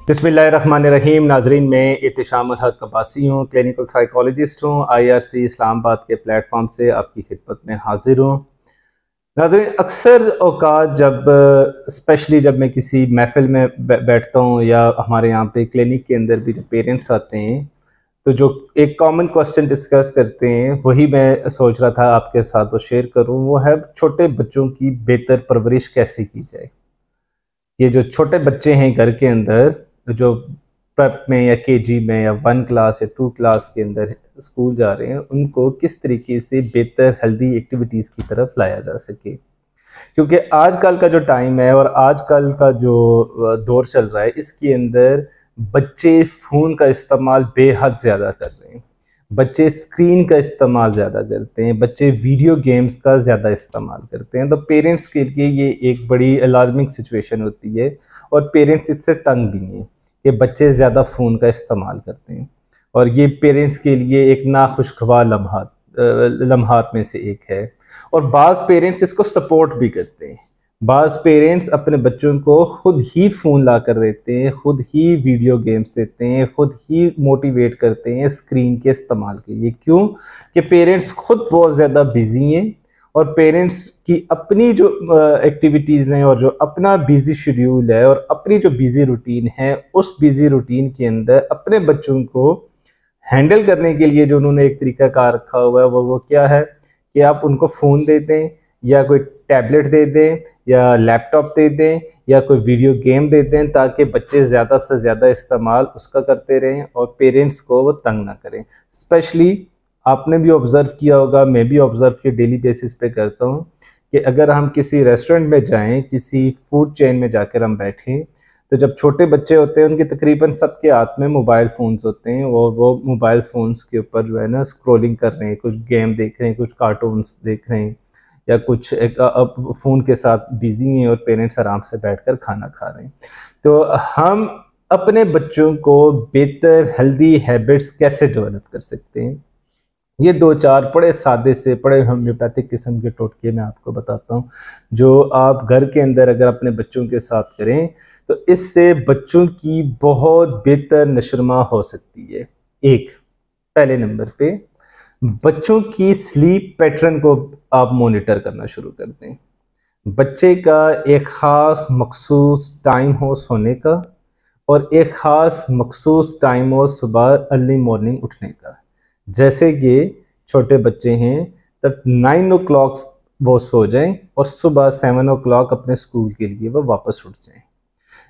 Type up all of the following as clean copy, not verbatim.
बिस्मिल्लाहिर्रहमानिर्रहीम। नाजरीन, मैं इत्तिशाम उल हक अब्बासी हूँ, क्लिनिकल साइकोलॉजिस्ट हूँ। IRC इस्लामाबाद के प्लेटफॉर्म से आपकी खिदमत में हाजिर हूँ। नाजरीन, अक्सर औकात स्पेशली जब मैं किसी महफिल में बैठता हूँ या हमारे यहाँ पे क्लिनिक के अंदर भी जब पेरेंट्स आते हैं तो जो एक कॉमन क्वेश्चन डिस्कस करते हैं वही मैं सोच रहा था आपके साथ तो शेयर करूँ। वो है छोटे बच्चों की बेहतर परवरिश कैसे की जाए। ये जो छोटे बच्चे हैं घर के अंदर जो प्रेप में या केजी में या 1 क्लास या 2 क्लास के अंदर स्कूल जा रहे हैं, उनको किस तरीके से बेहतर हेल्दी एक्टिविटीज़ की तरफ लाया जा सके। क्योंकि आजकल का जो टाइम है और आजकल का जो दौर चल रहा है, इसके अंदर बच्चे फ़ोन का इस्तेमाल बेहद ज़्यादा कर रहे हैं। बच्चे स्क्रीन का इस्तेमाल ज़्यादा करते हैं, बच्चे वीडियो गेम्स का ज़्यादा इस्तेमाल करते हैं। तो पेरेंट्स के लिए ये एक बड़ी अलार्मिंग सिचुएशन होती है और पेरेंट्स इससे तंग भी हैं कि बच्चे ज़्यादा फ़ोन का इस्तेमाल करते हैं। और ये पेरेंट्स के लिए एक नाखुशगवार लम्हात में से एक है। और बाज़ पेरेंट्स इसको सपोर्ट भी करते हैं। बाज़ पेरेंट्स अपने बच्चों को खुद ही फ़ोन ला कर देते हैं, खुद ही वीडियो गेम्स देते हैं, खुद ही मोटिवेट करते हैं स्क्रीन के इस्तेमाल के लिए। क्यों? कि पेरेंट्स खुद बहुत ज़्यादा बिज़ी हैं और पेरेंट्स की अपनी जो एक्टिविटीज़ हैं और जो अपना बिज़ी शेड्यूल है और अपनी जो बिज़ी रूटीन है, उस बिज़ी रूटीन के अंदर अपने बच्चों को हैंडल करने के लिए जो उन्होंने एक तरीका कार रखा हुआ है वो क्या है कि आप उनको फ़ोन दे दें या कोई टैबलेट दे दें या लैपटॉप दे दें या कोई वीडियो गेम दे दें, ताकि बच्चे ज़्यादा से ज़्यादा इस्तेमाल उसका करते रहें और पेरेंट्स को वो तंग ना करें। स्पेशली आपने भी ऑब्ज़र्व किया होगा, मैं भी ऑब्ज़र्व के डेली बेसिस पे करता हूँ कि अगर हम किसी रेस्टोरेंट में जाएं, किसी फूड चेन में जाकर हम बैठें, तो जब छोटे बच्चे होते हैं उनके तकरीबन सबके हाथ में मोबाइल फ़ोन्स होते हैं और वो मोबाइल फ़ोन्स के ऊपर जो है ना स्क्रॉलिंग कर रहे हैं, कुछ गेम देख रहे हैं, कुछ कार्टून्स देख रहे हैं या कुछ एक फ़ोन के साथ बिज़ी हैं और पेरेंट्स आराम से बैठकर खाना खा रहे हैं। तो हम अपने बच्चों को बेहतर हेल्दी हैबिट्स कैसे डेवलप कर सकते हैं? ये 2-4 बड़े सादे से बड़े होम्योपैथिक किस्म के टोटके मैं आपको बताता हूँ, जो आप घर के अंदर अगर अपने बच्चों के साथ करें तो इससे बच्चों की बहुत बेहतर नशोनुमा हो सकती है। एक, पहले नंबर पे बच्चों की स्लीप पैटर्न को आप मॉनिटर करना शुरू कर दें। बच्चे का एक ख़ास मखसूस टाइम हो सोने का और एक ख़ास मखसूस टाइम हो सुबह अर्ली मॉर्निंग उठने का। जैसे कि छोटे बच्चे हैं तब 9 ओ क्लॉक वो सो जाएं और सुबह 7 ओ क्लॉक अपने स्कूल के लिए वो वापस उठ जाएं।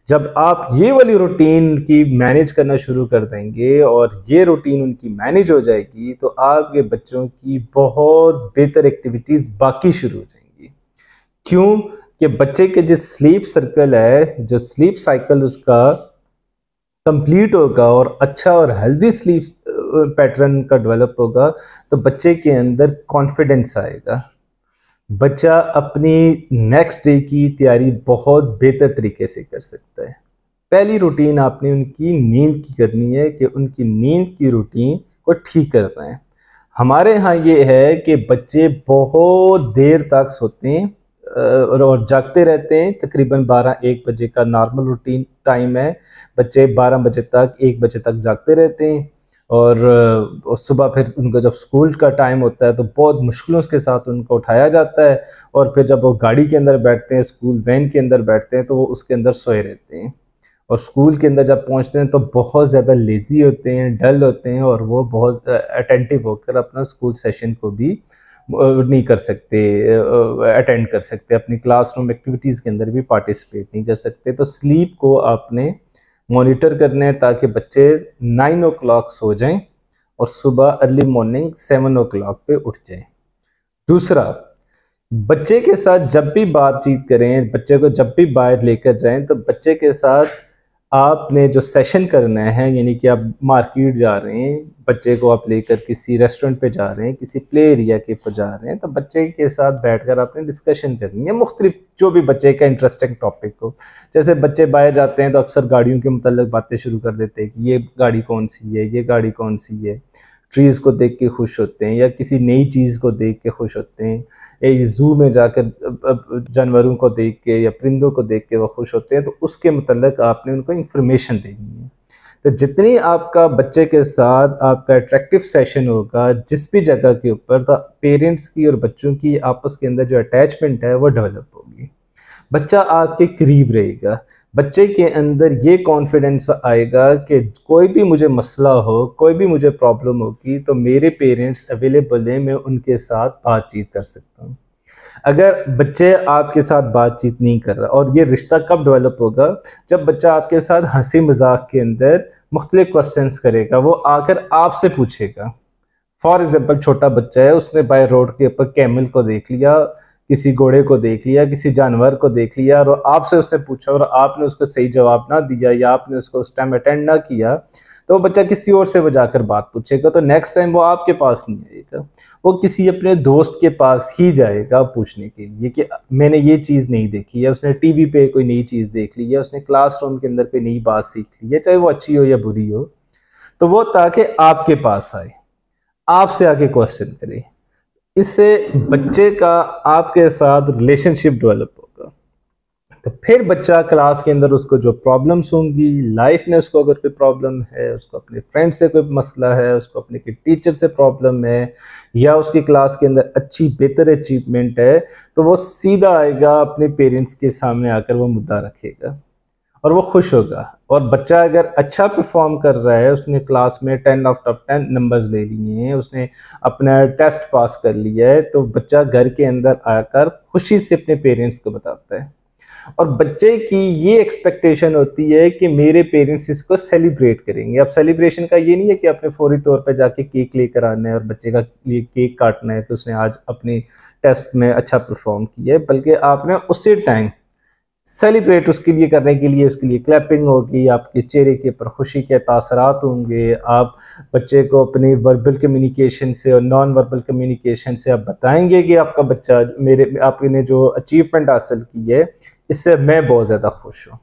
जब आप ये वाली रूटीन की मैनेज करना शुरू कर देंगे और ये रूटीन उनकी मैनेज हो जाएगी तो आपके बच्चों की बहुत बेहतर एक्टिविटीज़ बाकी शुरू हो जाएंगी। क्यों? कि बच्चे के जो स्लीप सर्कल है, जो स्लीप साइकिल उसका कंप्लीट होगा और अच्छा और हेल्दी स्लीप पैटर्न का डेवलप होगा तो बच्चे के अंदर कॉन्फिडेंस आएगा। बच्चा अपनी नेक्स्ट डे की तैयारी बहुत बेहतर तरीके से कर सकता है। पहली रूटीन आपने उनकी नींद की करनी है कि उनकी नींद की रूटीन को ठीक कर रहे हैं। हमारे यहाँ ये है कि बच्चे बहुत देर तक सोते हैं और जागते रहते हैं। तकरीबन 12-1 बजे का नॉर्मल रूटीन टाइम है। बच्चे 12 बजे तक 1 बजे तक जागते रहते हैं और सुबह फिर उनका जब स्कूल का टाइम होता है तो बहुत मुश्किलों के साथ उनको उठाया जाता है और फिर जब वो गाड़ी के अंदर बैठते हैं, स्कूल वैन के अंदर बैठते हैं तो वो उसके अंदर सोए रहते हैं और स्कूल के अंदर जब पहुंचते हैं तो बहुत ज़्यादा लेज़ी होते हैं, डल होते हैं और वो बहुत अटेंटिव होकर अपना स्कूल सेशन को भी नहीं कर सकते, अटेंड कर सकते, अपनी क्लासरूम एक्टिविटीज़ के अंदर भी पार्टिसिपेट नहीं कर सकते। तो स्लीप को आपने मॉनिटर करना है ताकि बच्चे 9 ओ क्लॉक सो जाएं और सुबह अर्ली मॉर्निंग 7 ओ क्लॉक पे उठ जाएं। दूसरा, बच्चे के साथ जब भी बातचीत करें, बच्चे को जब भी बाहर लेकर जाएं तो बच्चे के साथ आपने जो सेशन करना है, यानी कि आप मार्केट जा रहे हैं, बच्चे को आप लेकर किसी रेस्टोरेंट पे जा रहे हैं, किसी प्ले एरिया के पर जा रहे हैं, तो बच्चे के साथ बैठकर आपने डिस्कशन करनी है मुख्तलिफ जो भी बच्चे का इंटरेस्टिंग टॉपिक हो। जैसे बच्चे बाहर जाते हैं तो अक्सर गाड़ियों के मतलब बातें शुरू कर देते हैं कि ये गाड़ी कौन सी है, ये गाड़ी कौन सी है, ट्रीज़ को देख के खुश होते हैं या किसी नई चीज़ को देख के खुश होते हैं, एक ज़ू में जाकर जानवरों को देख के या परिंदों को देख के वो खुश होते हैं, तो उसके मतलब आपने उनको इंफॉर्मेशन देनी है। तो जितनी आपका बच्चे के साथ आपका अट्रैक्टिव सेशन होगा जिस भी जगह के ऊपर, तो पेरेंट्स की और बच्चों की आपस के अंदर जो अटैचमेंट है वो डेवलप होगी, बच्चा आपके करीब रहेगा, बच्चे के अंदर ये कॉन्फिडेंस आएगा कि कोई भी मुझे मसला हो, कोई भी मुझे प्रॉब्लम होगी तो मेरे पेरेंट्स अवेलेबल हैं, मैं उनके साथ बातचीत कर सकता हूँ। अगर बच्चे आपके साथ बातचीत नहीं कर रहा, और ये रिश्ता कब डेवलप होगा, जब बच्चा आपके साथ हंसी मजाक के अंदर मुख्तलिफ क्वेश्चंस करेगा, वो आकर आपसे पूछेगा। फॉर एग्जाम्पल छोटा बच्चा है, उसने बाय रोड के ऊपर कैमल को देख लिया, किसी घोड़े को देख लिया, किसी जानवर को देख लिया और आपसे उससे पूछा और आपने उसको सही जवाब ना दिया या आपने उसको उस टाइम अटेंड ना किया, तो वो बच्चा किसी और से वो जाकर बात पूछेगा, तो नेक्स्ट टाइम वो आपके पास नहीं आएगा, वो किसी अपने दोस्त के पास ही जाएगा पूछने के लिए कि मैंने ये चीज़ नहीं देखी है, उसने टीवी पे कोई नई चीज़ देख ली है, उसने क्लासरूम के अंदर कोई नई बात सीख ली है, चाहे वो अच्छी हो या बुरी हो, तो वो ताकि आपके पास आए, आपसे आके क्वेश्चन करे। इससे बच्चे का आपके साथ रिलेशनशिप डेवलप होगा। तो फिर बच्चा क्लास के अंदर उसको जो प्रॉब्लम्स होंगी लाइफ में, उसको अगर कोई प्रॉब्लम है, उसको अपने फ्रेंड से कोई मसला है, उसको अपने टीचर से प्रॉब्लम है, या उसकी क्लास के अंदर अच्छी बेहतर अचीवमेंट है, तो वो सीधा आएगा अपने पेरेंट्स के सामने आकर वो मुद्दा रखेगा और वो खुश होगा। और बच्चा अगर अच्छा परफॉर्म कर रहा है, उसने क्लास में 10 आउट ऑफ 10 नंबर्स ले लिए हैं, उसने अपना टेस्ट पास कर लिया है, तो बच्चा घर के अंदर आकर खुशी से अपने पेरेंट्स को बताता है। और बच्चे की ये एक्सपेक्टेशन होती है कि मेरे पेरेंट्स इसको सेलिब्रेट करेंगे। अब सेलिब्रेशन का ये नहीं है कि आपने फौरी तौर पे जाके केक लेकर आना है और बच्चे का लिए केक काटना है कि उसने आज अपनी टेस्ट में अच्छा परफॉर्म किया है, बल्कि आपने उसी टाइम सेलिब्रेट उसके लिए करने के लिए उसके लिए क्लैपिंग होगी, आपके चेहरे के ऊपर खुशी के तासरात होंगे, आप बच्चे को अपनी वर्बल कम्युनिकेशन से और नॉन वर्बल कम्युनिकेशन से आप बताएंगे कि आपका बच्चा मेरे आपने जो अचीवमेंट हासिल की है इससे मैं बहुत ज़्यादा खुश हूँ।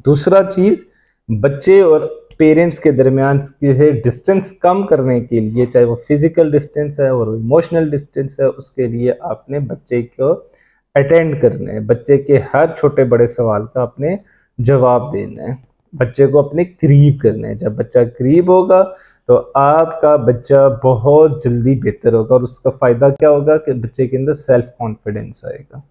दूसरा चीज़, बच्चे और पेरेंट्स के दरमियान किसी डिस्टेंस कम करने के लिए, चाहे वो फिजिकल डिस्टेंस है और इमोशनल डिस्टेंस है, उसके लिए आपने बच्चे को अटेंड करना है, बच्चे के हर छोटे बड़े सवाल का आपने जवाब देना है, बच्चे को अपने करीब करना है। जब बच्चा करीब होगा तो आपका बच्चा बहुत जल्दी बेहतर होगा और उसका फ़ायदा क्या होगा कि बच्चे के अंदर सेल्फ कॉन्फिडेंस आएगा।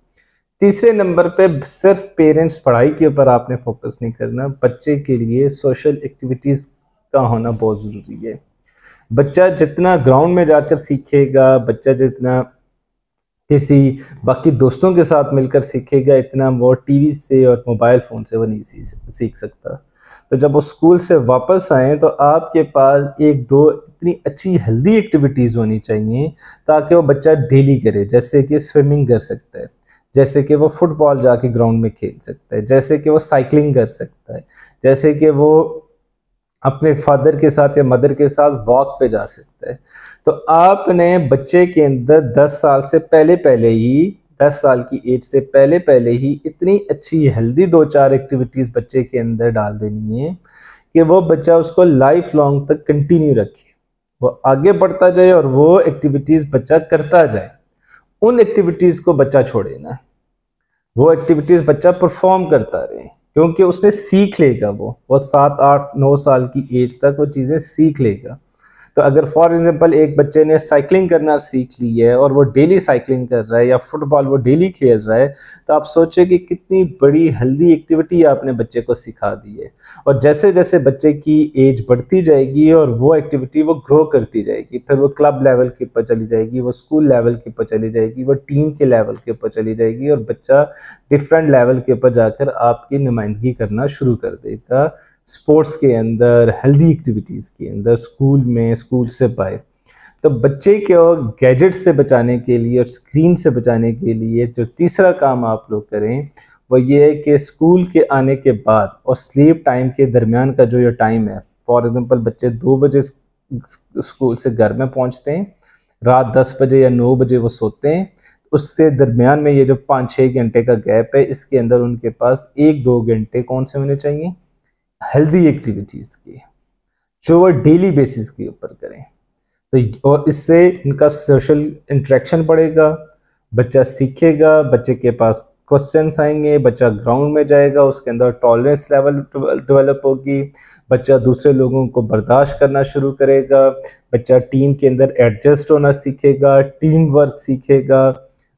तीसरे नंबर पे सिर्फ पेरेंट्स पढ़ाई के ऊपर आपने फोकस नहीं करना, बच्चे के लिए सोशल एक्टिविटीज़ का होना बहुत ज़रूरी है। बच्चा जितना ग्राउंड में जाकर सीखेगा, बच्चा जितना किसी बाकी दोस्तों के साथ मिलकर सीखेगा, इतना वो टीवी से और मोबाइल फ़ोन से वो नहीं सीख सकता। तो जब वो स्कूल से वापस आएँ तो आपके पास एक दो इतनी अच्छी हेल्दी एक्टिविटीज़ होनी चाहिए ताकि वो बच्चा डेली करे, जैसे कि स्विमिंग कर सकता है, जैसे कि वो फुटबॉल जाके ग्राउंड में खेल सकता है, जैसे कि वो साइकिलिंग कर सकता है, जैसे कि वो अपने फादर के साथ या मदर के साथ वॉक पे जा सकता है। तो आपने बच्चे के अंदर 10 साल से पहले ही 10 साल की एज से पहले ही इतनी अच्छी हेल्दी 2-4 एक्टिविटीज़ बच्चे के अंदर डाल देनी है कि वो बच्चा उसको लाइफ लॉन्ग तक कंटिन्यू रखे, वो आगे बढ़ता जाए और वो एक्टिविटीज़ बच्चा करता जाए। उन एक्टिविटीज़ को बच्चा छोड़े ना, वो एक्टिविटीज़ बच्चा परफॉर्म करता रहे, क्योंकि उससे सीख लेगा, वो 7, 8, 9 साल की एज तक वो चीज़ें सीख लेगा। तो अगर फॉर एग्जांपल एक बच्चे ने साइकिलिंग करना सीख ली है और वो डेली साइकिलिंग कर रहा है या फुटबॉल वो डेली खेल रहा है, तो आप सोचिए कि कितनी बड़ी हेल्दी एक्टिविटी आपने बच्चे को सिखा दी है। और जैसे जैसे बच्चे की एज बढ़ती जाएगी और वो एक्टिविटी वो ग्रो करती जाएगी, फिर वो क्लब लेवल के ऊपर चली जाएगी, वो स्कूल लेवल के ऊपर चली जाएगी, वो टीम के लेवल के ऊपर चली जाएगी और बच्चा डिफरेंट लेवल के ऊपर जाकर आपकी नुमाइंदगी करना शुरू कर देगा, स्पोर्ट्स के अंदर, हेल्दी एक्टिविटीज़ के अंदर, स्कूल में, स्कूल से बाहर। तो बच्चे को गैजेट से बचाने के लिए और स्क्रीन से बचाने के लिए जो तीसरा काम आप लोग करें वो ये है कि स्कूल के आने के बाद और स्लीप टाइम के दरमियान का जो ये टाइम है, फॉर एग्जांपल बच्चे 2 बजे स्कूल से घर में पहुंचते हैं, रात 10 बजे या 9 बजे वो सोते हैं, उसके दरमियान में ये जो 5-6 घंटे का गैप है, इसके अंदर उनके पास 1-2 घंटे कौन से होने चाहिए, हेल्दी एक्टिविटीज़ की, जो वो डेली बेसिस के ऊपर करें। तो और इससे इनका सोशल इंटरेक्शन बढ़ेगा, बच्चा सीखेगा, बच्चे के पास क्वेश्चंस आएंगे, बच्चा ग्राउंड में जाएगा, उसके अंदर टॉलरेंस लेवल डेवलप होगी, बच्चा दूसरे लोगों को बर्दाश्त करना शुरू करेगा, बच्चा टीम के अंदर एडजस्ट होना सीखेगा, टीम वर्क सीखेगा,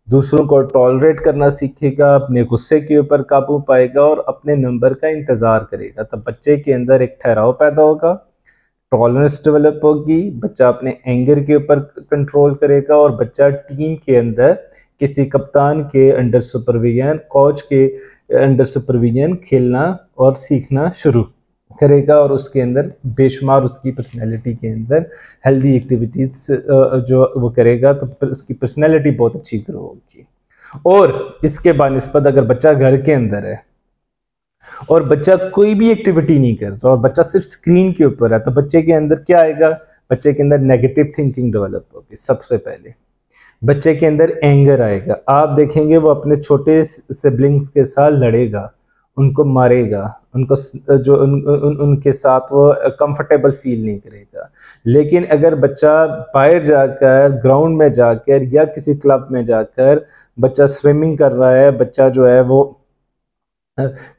दूसरों को टॉलरेट करना सीखेगा, अपने गुस्से के ऊपर काबू पाएगा और अपने नंबर का इंतज़ार करेगा। तब बच्चे के अंदर एक ठहराव पैदा होगा, टॉलरेंस डेवलप होगी, बच्चा अपने एंगर के ऊपर कंट्रोल करेगा और बच्चा टीम के अंदर किसी कप्तान के अंडर सुपरविजन, कोच के अंडर सुपरविजन खेलना और सीखना शुरू करेगा और उसके अंदर बेशुमार उसकी पर्सनैलिटी के अंदर हेल्दी एक्टिविटीज़ जो वो करेगा तो उसकी पर्सनैलिटी बहुत अच्छी ग्रो होगी। और इसके बानिस्बत अगर बच्चा घर के अंदर है और बच्चा कोई भी एक्टिविटी नहीं करता और बच्चा सिर्फ स्क्रीन के ऊपर है, तो बच्चे के अंदर क्या आएगा? बच्चे के अंदर नेगेटिव थिंकिंग डेवलप होगी। सबसे पहले बच्चे के अंदर एंगर आएगा। आप देखेंगे वो अपने छोटे सिबलिंग्स के साथ लड़ेगा, उनको मारेगा, उनको जो उनके साथ वो कंफर्टेबल फील नहीं करेगा। लेकिन अगर बच्चा बाहर जाकर, ग्राउंड में जाकर या किसी क्लब में जाकर बच्चा स्विमिंग कर रहा है, बच्चा जो है वो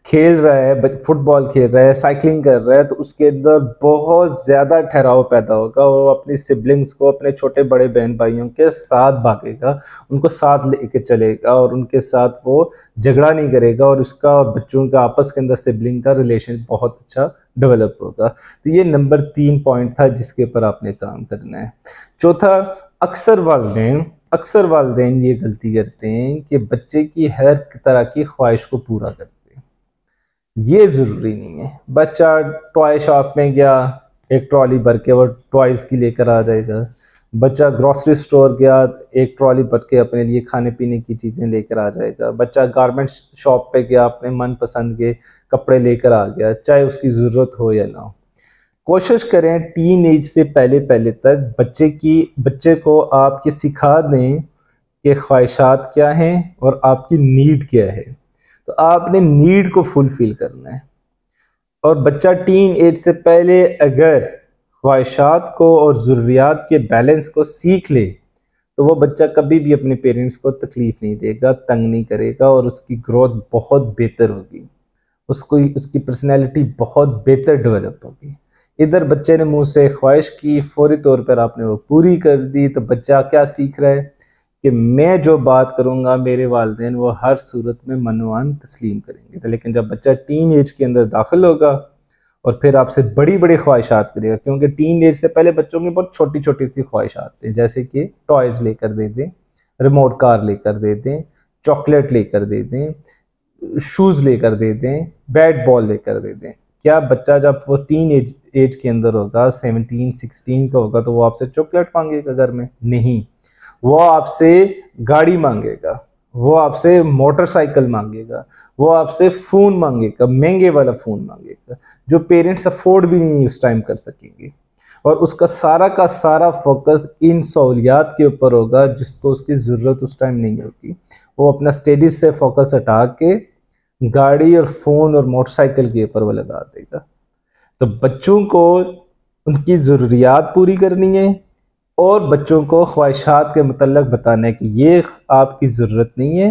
खेल रहा है, फुटबॉल खेल रहा है, साइकिलिंग कर रहा है, तो उसके अंदर बहुत ज़्यादा ठहराव पैदा होगा। वो अपनी सिबलिंग्स को, अपने छोटे बड़े बहन भाइयों के साथ भागेगा, उनको साथ लेके चलेगा और उनके साथ वो झगड़ा नहीं करेगा और उसका और बच्चों का आपस के अंदर सिबलिंग का रिलेशन बहुत अच्छा डेवलप होगा। तो ये नंबर 3 पॉइंट था जिसके ऊपर आपने काम करना है। चौथा, अक्सर वालिदैन ये गलती करते हैं कि बच्चे की हर तरह की ख्वाहिश को पूरा करते हैं। ये ज़रूरी नहीं है। बच्चा टॉय शॉप में गया, एक ट्रॉली भर के वो टॉयज़ की लेकर आ जाएगा। बच्चा ग्रॉसरी स्टोर गया, एक ट्रॉली भर के अपने लिए खाने पीने की चीज़ें लेकर आ जाएगा। बच्चा गारमेंट शॉप पे गया, अपने मनपसंद के कपड़े लेकर आ गया, चाहे उसकी ज़रूरत हो या ना हो। कोशिश करें टीन एज से पहले तक बच्चे को आप ये सिखा दें कि ख्वाहिशात क्या हैं और आपकी नीड क्या है। तो आपने नीड को फुलफिल करना है और बच्चा टीन एज से पहले अगर ख्वाहिशात को और ज़रूरियात के बैलेंस को सीख ले तो वो बच्चा कभी भी अपने पेरेंट्स को तकलीफ़ नहीं देगा, तंग नहीं करेगा और उसकी ग्रोथ बहुत बेहतर होगी, उसकी पर्सनैलिटी बहुत बेहतर डेवलप होगी। इधर बच्चे ने मुँह से ख्वाहिश की, फौरी तौर पर आपने वो पूरी कर दी, तो बच्चा क्या सीख रहा है कि मैं जो बात करूंगा मेरे वालिदैन वो हर सूरत में मनवान तस्लीम करेंगे। तो लेकिन जब बच्चा टीन एज के अंदर दाखिल होगा और फिर आपसे बड़ी बड़ी ख्वाहिशात करेगा, क्योंकि टीन एज से पहले बच्चों की बहुत छोटी छोटी सी ख्वाहिशात हैं, जैसे कि टॉयज़ लेकर दे दें, रिमोट कार लेकर दे दें, चॉकलेट लेकर दे दें, शूज़ लेकर दे दें, बैट बॉल लेकर दे दें। क्या बच्चा जब वो टीन एज के अंदर होगा, 17-16 का होगा, तो वो आपसे चॉकलेट मांगेगा घर में? नहीं, वो आपसे गाड़ी मांगेगा, वो आपसे मोटरसाइकिल मांगेगा, वो आपसे फ़ोन मांगेगा, महंगे वाला फ़ोन मांगेगा जो पेरेंट्स अफोर्ड भी नहीं उस टाइम कर सकेंगे। और उसका सारा का सारा फोकस इन सहूलियात के ऊपर होगा जिसको उसकी ज़रूरत उस टाइम नहीं होगी। वो अपना स्टडीज़ से फोकस हटा के गाड़ी और फ़ोन और मोटरसाइकिल के ऊपर वो लगा देगा। तो बच्चों को उनकी ज़रूरियात पूरी करनी है और बच्चों को ख्वाहिशात के मतलब बताना है कि ये आपकी ज़रूरत नहीं है,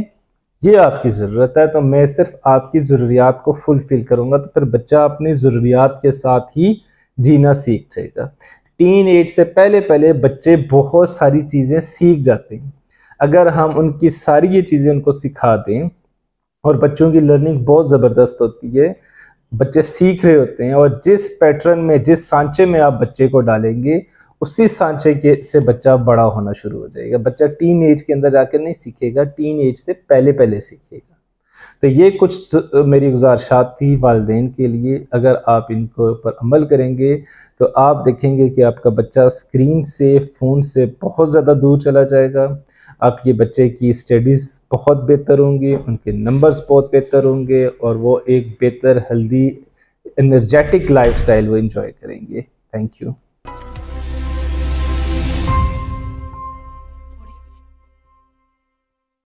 ये आपकी ज़रूरत है, तो मैं सिर्फ आपकी ज़रूरियात को फुलफ़िल करूँगा। तो फिर बच्चा अपनी ज़रूरियात के साथ ही जीना सीख जाएगा। टीन एज से पहले बच्चे बहुत सारी चीज़ें सीख जाते हैं। अगर हम उनकी सारी ये चीज़ें उनको सिखा दें, और बच्चों की लर्निंग बहुत ज़बरदस्त होती है, बच्चे सीख रहे होते हैं और जिस पैटर्न में, जिस सांचे में आप बच्चे को डालेंगे उसी सांचे के से बच्चा बड़ा होना शुरू हो जाएगा। बच्चा टीन एज के अंदर जाकर नहीं सीखेगा, टीन एज से पहले सीखेगा। तो ये कुछ मेरी गुजारिशात थी वालिदैन के लिए। अगर आप इनको ऊपर अमल करेंगे तो आप देखेंगे कि आपका बच्चा स्क्रीन से, फ़ोन से बहुत ज़्यादा दूर चला जाएगा। आपके बच्चे की स्टडीज़ बहुत बेहतर होंगी, उनके नंबर्स बहुत बेहतर होंगे और वो एक बेहतर, हेल्दी, एनर्जेटिक लाइफस्टाइल वो एंजॉय करेंगे। Thank you.